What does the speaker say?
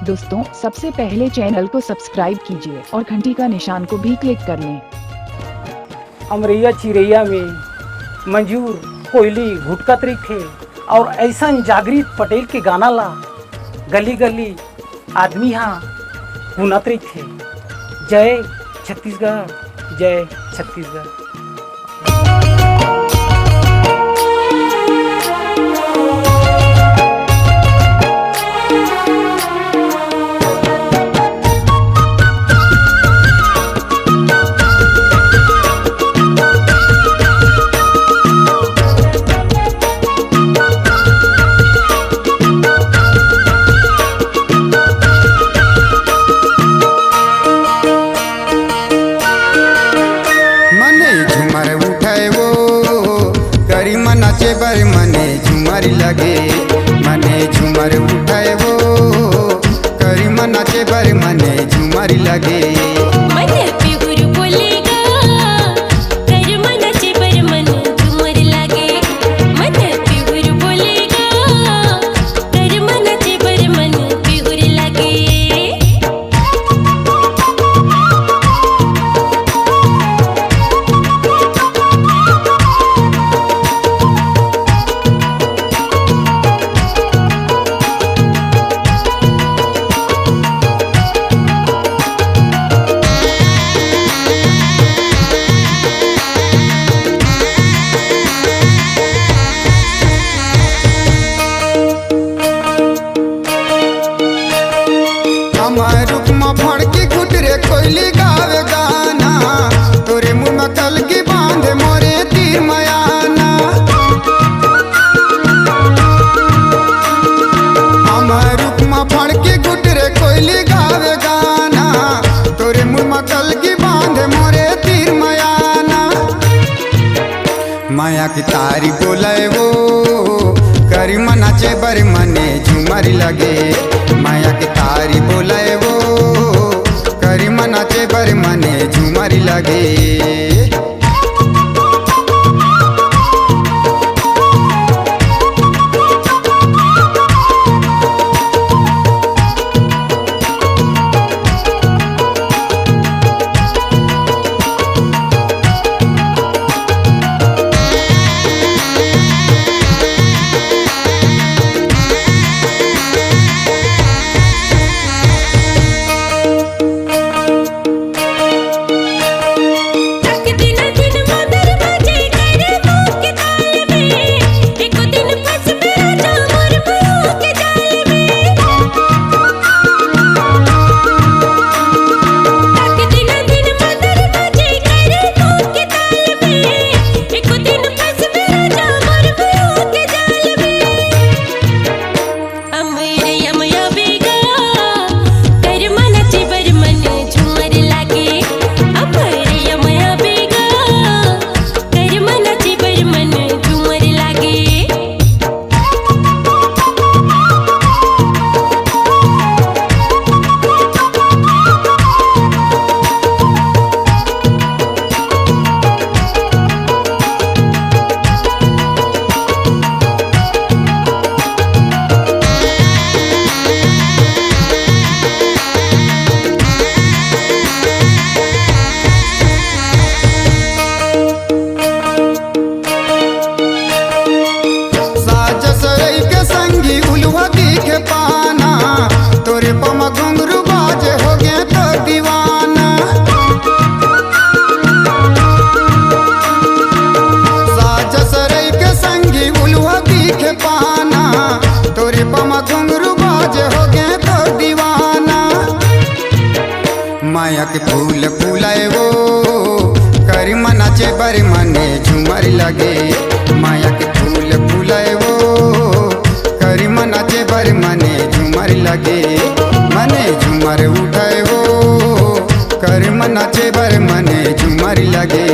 दोस्तों, सबसे पहले चैनल को सब्सक्राइब कीजिए और घंटी का निशान को भी क्लिक कर लें। अमरैया चिरैया में मंजूर कोयली घुटकतरी थे और ऐसा जागृत पटेल के गाना ला गली गली आदमी हाँ गुनात्री थे। जय छत्तीसगढ़, जय छत्तीसगढ़। नाचे बर मने झुमर लगे, मने झुमर उठाए वो करी मन नाचे बर मने झुमर लगे। मने पिहुर बोलेगा कर मन नाचे बर मन झुमर लगे। मने पिहुर बोलेगा कर मन नाचे बर मन पिहुर लगे। रुकमा फड़ के घुटरे कोयली गावे गाना, तोरे मुँह में कलगी बांधे मोरे तीर मयाना। हमार रुकमा फड़ के घुटरे कोयली गावे गाना, तोरे मुँह में कलगी बांधे मोरे तीर मयाना। माया की तारी बोले वो करी मन नाचे बर मने झुमर लगे। माया की तारी बोले वो करी मन नाचे बर मने झुमर लगे। पाना तोरे पम घुंघरू बाजे हो गए तो दीवाना। साज सरई के संगी उलवा दिखे पाना, तोरे पम घुंघरू बाजे हो गए तो दीवाना। माया के फूल फूलाए वो करी मन नाचे बर मने झुमर लगे। माया के फूल फूलाए वो करी मन नाचे बर मने झुमर लगे। मने झुमर उठाए वो करी मन नाचे बर मने झुमर लगे।